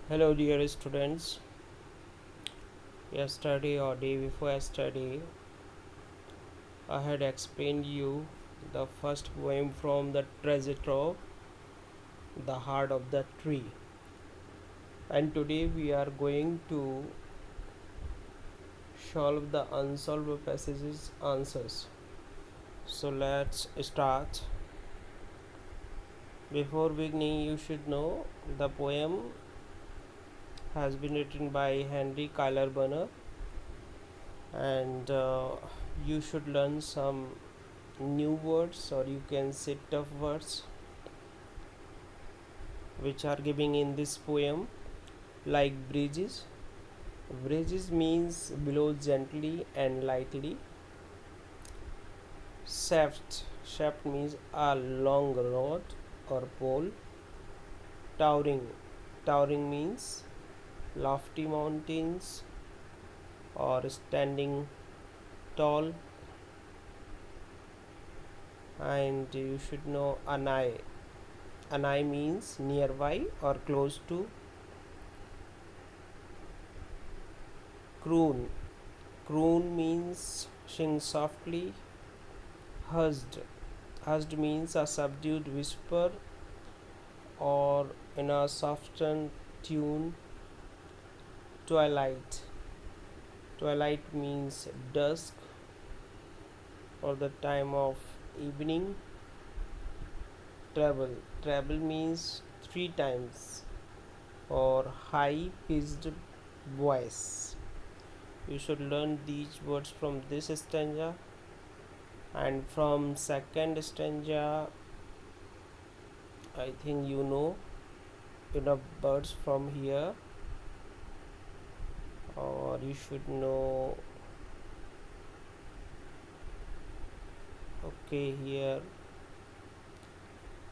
Hello, dear students. Yesterday or day before yesterday, I had explained you the first poem from the treasure trove, The Heart of the Tree. And today we are going to solve the unsolved passages answers. So let's start. Before beginning, you should know the poem has been written by Henry Kyler Bunner, and you should learn some new words, or you can say tough words, which are giving in this poem, like bridges. Bridges means below gently and lightly. Shaft means a long rod or pole. Towering means lofty mountains or standing tall. And you should know anai. Anai means nearby or close to. Croon. Croon means sing softly. Hushed. Hushed means a subdued whisper or in a softened tune. Twilight. Twilight means dusk or the time of evening. Treble. Treble means three times or high pitched voice. You should learn these words from this stanza, and from second stanza I think you know enough words from here, or you should know. Okay, here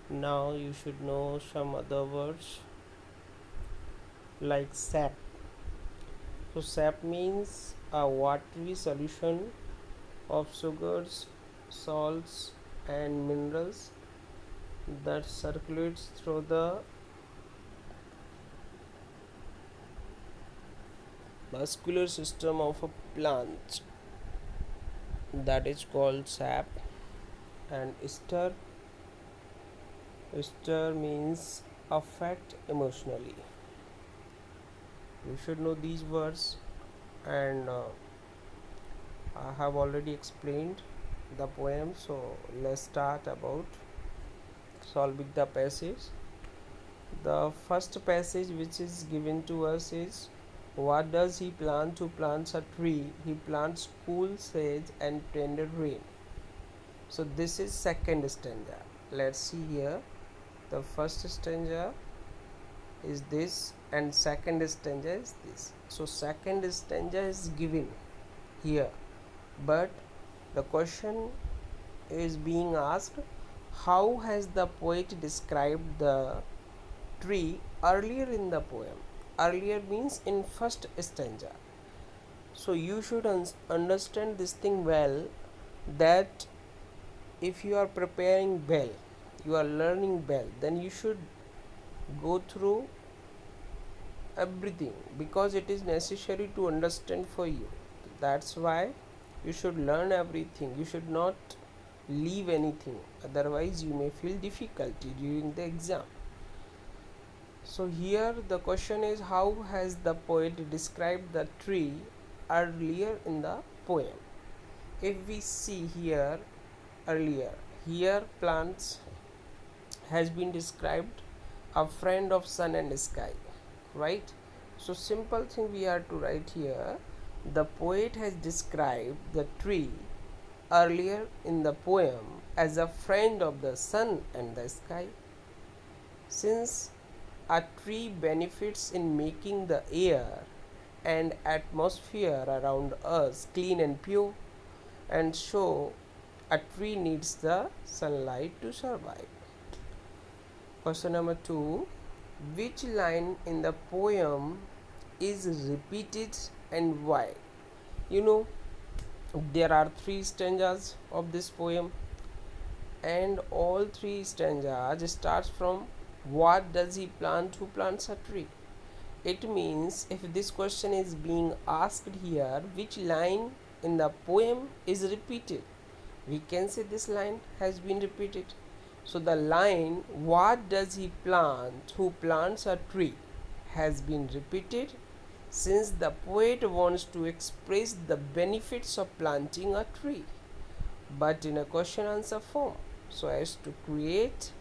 now you should know some other words like sap. So sap means a watery solution of sugars, salts and minerals that circulates through the muscular system of a plant, that is called sap. And stir means affect emotionally. You should know these words, and I have already explained the poem, so let's start about solving the passage. The first passage which is given to us is, what does he plant who plants a tree? He plants cool sage and tender rain. So this is second stanza. Let's see here. The first stanza is this and second stanza is this. So second stanza is given here, but the question is being asked, how has the poet described the tree earlier in the poem? Earlier means in first stanza. So you should understand this thing well, that if you are preparing well, you are learning well, then you should go through everything, because it is necessary to understand for you. That's why you should learn everything. You should not leave anything, otherwise you may feel difficulty during the exam. So here the question is, how has the poet described the tree earlier in the poem? If we see here, earlier here plants has been described a friend of sun and sky, right? So simple thing we are to write here, the poet has described the tree earlier in the poem as a friend of the sun and the sky. Since a tree benefits in making the air and atmosphere around us clean and pure, and so a tree needs the sunlight to survive. Question number 2, which line in the poem is repeated and why? You know, there are three stanzas of this poem, and all three stanzas starts from, what does he plant who plants a tree? It means if this question is being asked here, which line in the poem is repeated, we can say this line has been repeated. So the line, what does he plant who plants a tree, has been repeated since the poet wants to express the benefits of planting a tree, but in a question answer form, so as to create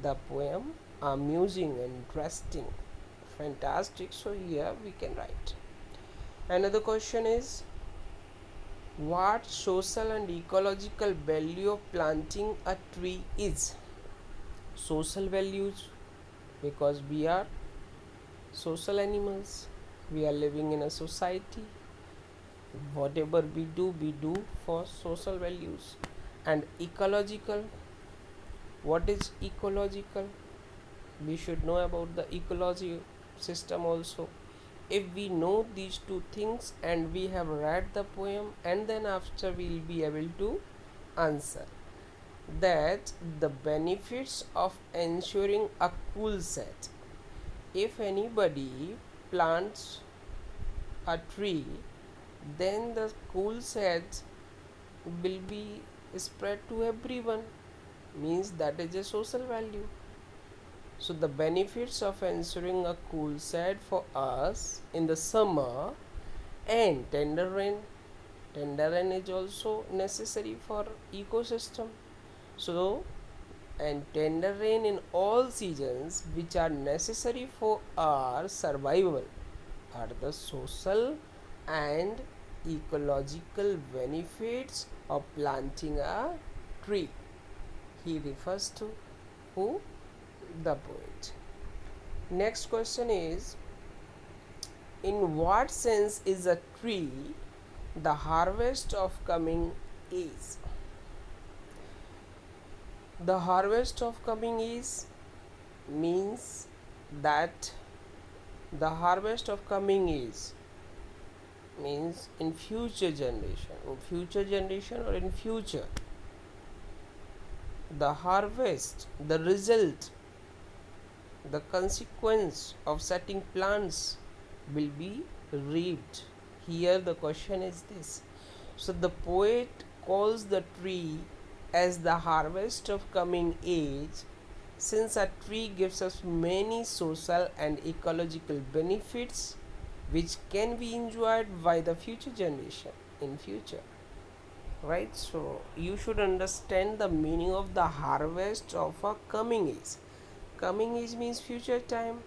the poem amusing and interesting. Fantastic. So here we can write. Another question is, what social and ecological value of planting a tree is? Social values, because we are social animals, we are living in a society. Whatever we do for social values. And ecological, what is ecological? We should know about the ecology system also. If we know these two things and we have read the poem, and then after we will be able to answer that the benefits of ensuring a cool set. If anybody plants a tree, then the cool set will be spread to everyone, means that is a social value. So the benefits of ensuring a cool shed for us in the summer, and tender rain. Tender rain is also necessary for ecosystem. So, and tender rain in all seasons which are necessary for our survival are the social and ecological benefits of planting a tree. He refers to who? The poet. Next question is, in what sense is a tree the harvest of coming age? The harvest of coming age means that the harvest of coming age means in future generation or in future, the harvest, the result, the consequence of setting plants will be reaped. Here the question is this. So the poet calls the tree as the harvest of coming age, since a tree gives us many social and ecological benefits which can be enjoyed by the future generation in future. Right? So you should understand the meaning of the harvest of a coming age. Coming age means future time,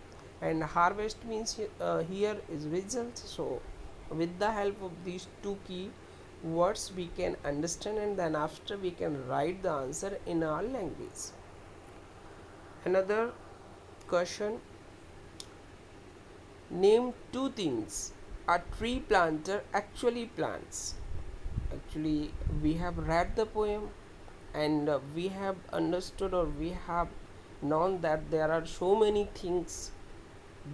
and harvest means here is result. So with the help of these two key words we can understand, and then after we can write the answer in our language. Another question, name two things a tree planter actually plants. Actually we have read the poem, and we have understood, or we have known that there are so many things,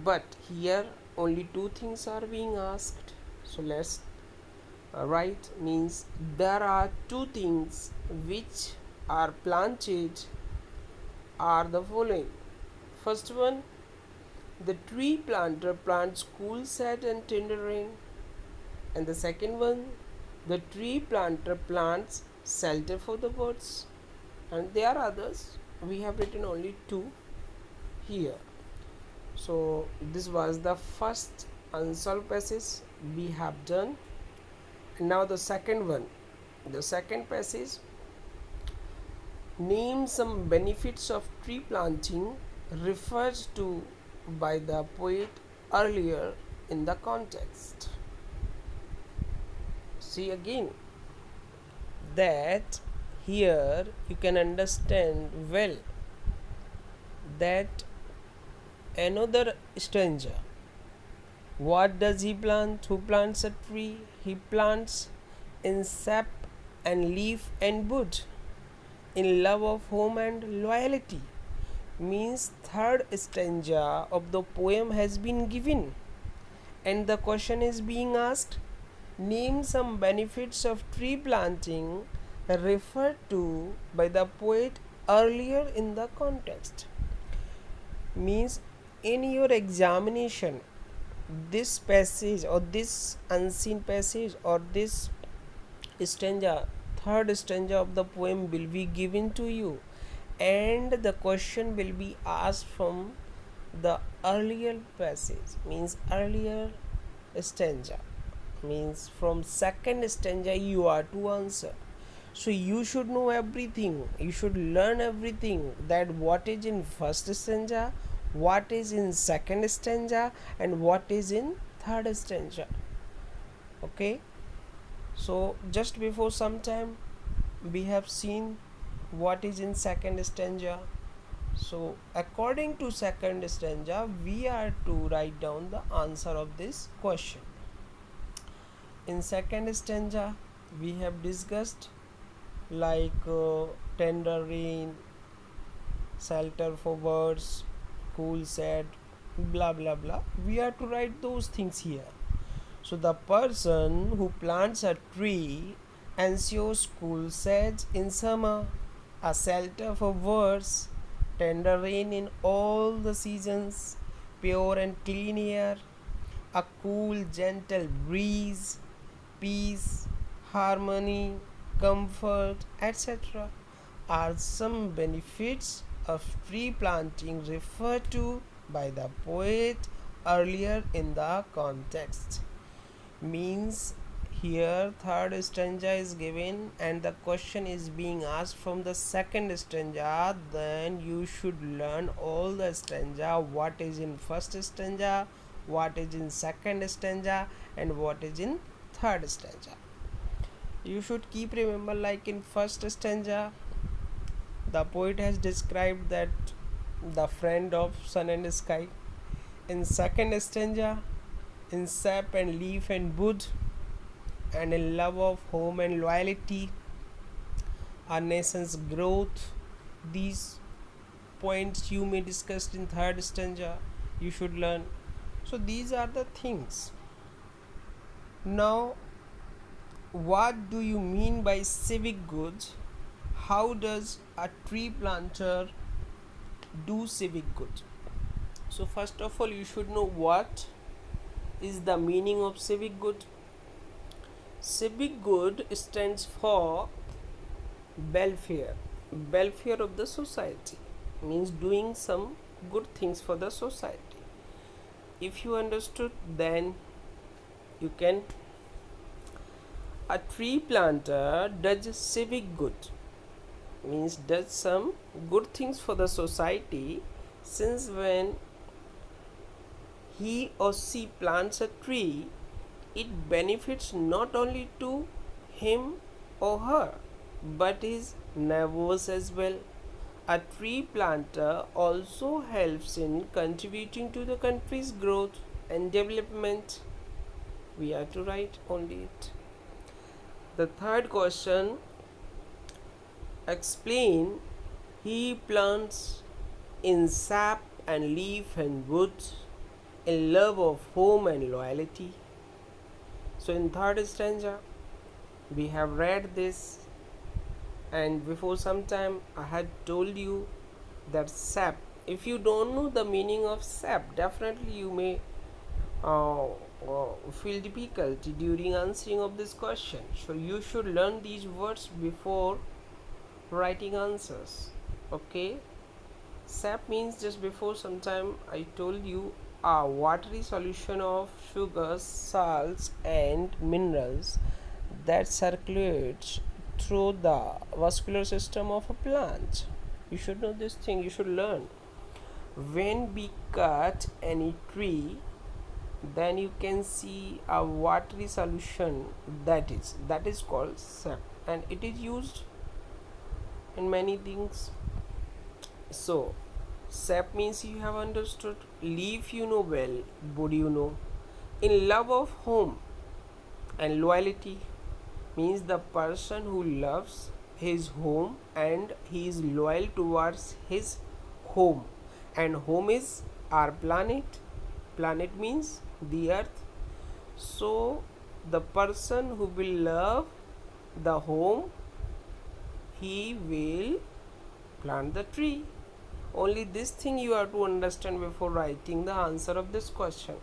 but here only two things are being asked. So let's write, means there are two things which are planted are the following. First one, the tree planter plants cool shade and tender rain. And the second one, the tree planter plants shelter for the birds. And there are others, we have written only two here. So this was the first unsolved passage we have done. And now the second one, the second passage, name some benefits of tree planting referred to by the poet earlier in the context. See again that here you can understand well that another stranger, what does he plant who plants a tree? He plants in sap and leaf and wood, in love of home and loyalty. Means third stanza of the poem has been given, and the question is being asked, name some benefits of tree planting referred to by the poet earlier in the context. Means in your examination this passage or this unseen passage or this stanza, third stanza of the poem will be given to you, and the question will be asked from the earlier passage, means earlier stanza, means from second stanza you are to answer. So you should know everything, you should learn everything, that what is in first stanza, what is in second stanza, and what is in third stanza. Okay, so just before some time we have seen what is in second stanza. So according to second stanza we are to write down the answer of this question. In second stanza we have discussed like tender rain, shelter for birds, cool sad, blah blah blah. We are to write those things here. So the person who plants a tree ensures cool shades in summer, a shelter for birds, tender rain in all the seasons, pure and clean air, a cool gentle breeze, peace, harmony, comfort, etc. are some benefits of tree planting referred to by the poet earlier in the context. Means here third stanza is given and the question is being asked from the second stanza, then you should learn all the stanza, what is in first stanza, what is in second stanza, and what is in third stanza. You should keep remember, like in first stanza the poet has described that the friend of sun and sky. In second stanza, in sap and leaf and wood, and in love of home and loyalty, our nation's growth. These points you may discuss in third stanza, you should learn. So these are the things. Now, what do you mean by civic goods? How does a tree planter do civic good? So first of all you should know what is the meaning of civic good. Civic good stands for welfare of the society, means doing some good things for the society. If you understood, then you can. A tree planter does civic good, means does some good things for the society, since when he or she plants a tree, it benefits not only to him or her but his neighbors as well. A tree planter also helps in contributing to the country's growth and development. We are to write only it. The third question, explain. He plants in sap and leaf and wood, in love of home and loyalty. So in third stanza we have read this, and before some time I had told you that sap, if you don't know the meaning of sap, definitely you may feel difficulty during answering of this question. So you should learn these words before writing answers. Okay, sap means, just before some time I told you, a watery solution of sugars, salts, and minerals that circulates through the vascular system of a plant. You should know this thing, you should learn. When we cut any tree, then you can see a watery solution, that is called sap, and it is used in many things. So sap means you have understood. Leaf you know well, wood you know. In love of home and loyalty means the person who loves his home and he is loyal towards his home, and home is our planet. Planet means the earth. So the person who will love the home, he will plant the tree. Only this thing you have to understand before writing the answer of this question.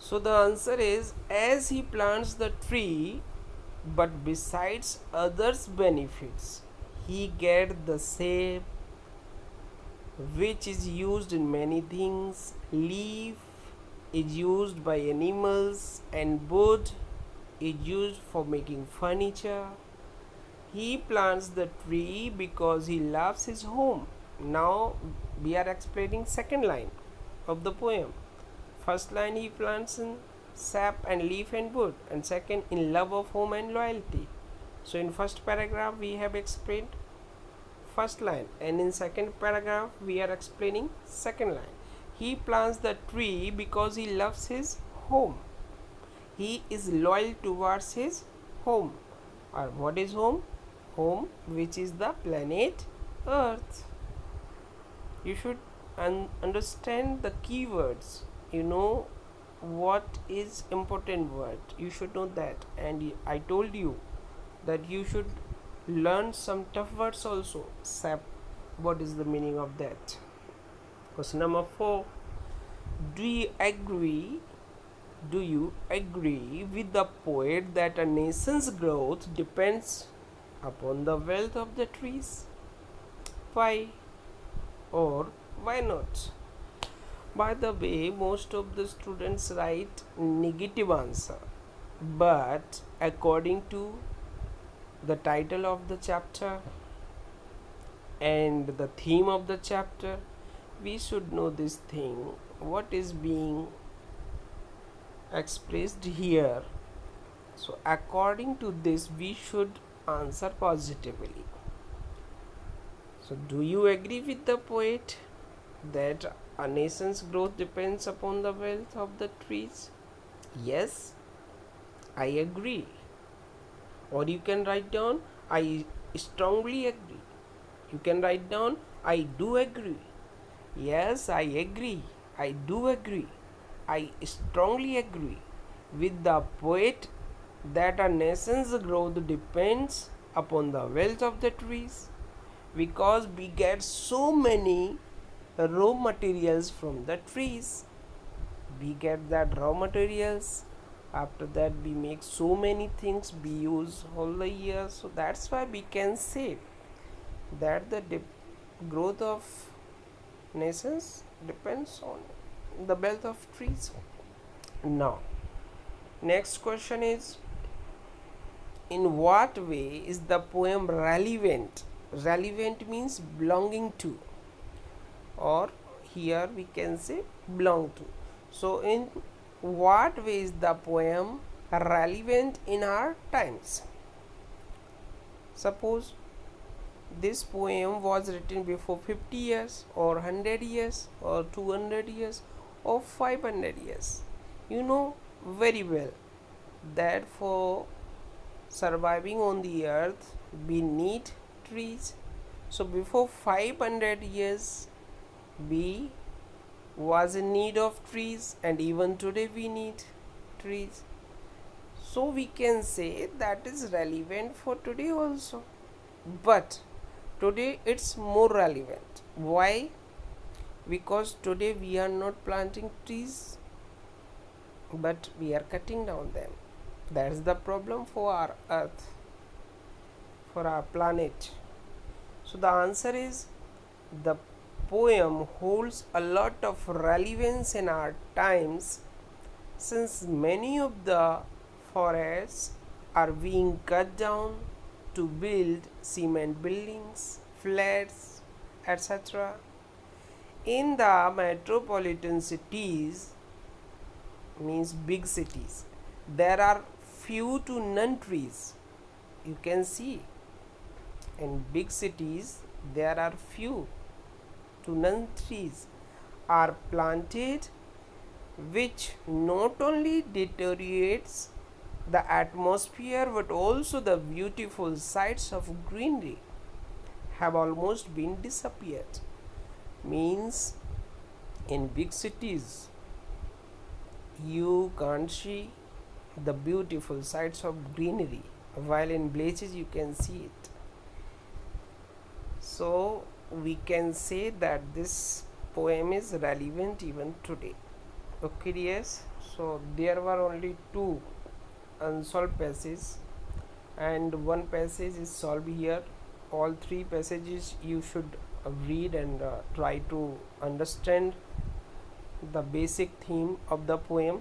So the answer is, as he plants the tree, but besides others benefits, he get the sap, which is used in many things. Leaf is used by animals, and wood is used for making furniture. He plants the tree because he loves his home. Now we are explaining second line of the poem. First line, he plants in sap and leaf and wood, and second, in love of home and loyalty. So in first paragraph we have explained first line, and in second paragraph we are explaining second line. He plants the tree because he loves his home. He is loyal towards his home. Or what is home? Home, which is the planet Earth. You should understand the keywords. You know what is important word. You should know that. And I told you that you should learn some tough words also. Sap. What is the meaning of that? Question number 4. Do you agree? Do you agree with the poet that a nation's growth depends upon the wealth of the trees? Why or why not? By the way, most of the students write negative answer, but according to the title of the chapter and the theme of the chapter, we should know this thing, what is being expressed here. So according to this, we should answer positively. So do you agree with the poet that a nation's growth depends upon the wealth of the trees? Yes, I agree. Or you can write down, I strongly agree. You can write down, I do agree. Yes, I agree. I do agree. I strongly agree with the poet that a nation's growth depends upon the wealth of the trees, because we get so many raw materials from the trees. We get that raw materials, after that we make so many things we use all the year. So that's why we can say that the growth of nations depends on the wealth of trees. Now next question is, in what way is the poem relevant? Relevant means belonging to, or here we can say belong to. So in what way is the poem relevant in our times? Suppose this poem was written before 50 years or 100 years or 200 years or 500 years. You know very well that for surviving on the earth we need trees. So before 500 years we was in need of trees, and even today we need trees. So we can say that is relevant for today also, but today it's more relevant. Why? Because today we are not planting trees, but we are cutting down them. That's the problem for our earth, for our planet. So the answer is, the poem holds a lot of relevance in our times, since many of the forests are being cut down to build cement buildings, flats, etc. In the metropolitan cities, means big cities, there are few to none trees. You can see in big cities there are few to none trees are planted, which not only deteriorates the atmosphere but also the beautiful sights of greenery have almost been disappeared. Means in big cities you can't see the beautiful sights of greenery, while in villages you can see it. So we can say that this poem is relevant even today. Okay, yes. So there were only two unsolved passages, and one passage is solved here. All three passages you should read and try to understand the basic theme of the poem.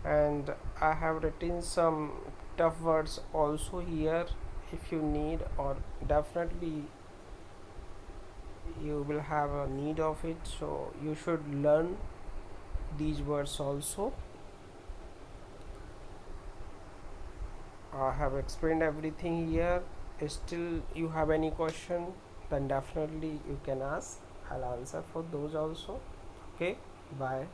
And I have written some tough words also here if you need, or definitely you will have a need of it, so you should learn these words also. I have explained everything here. Still you have any question, then definitely you can ask. I'll answer for those also. Okay, bye.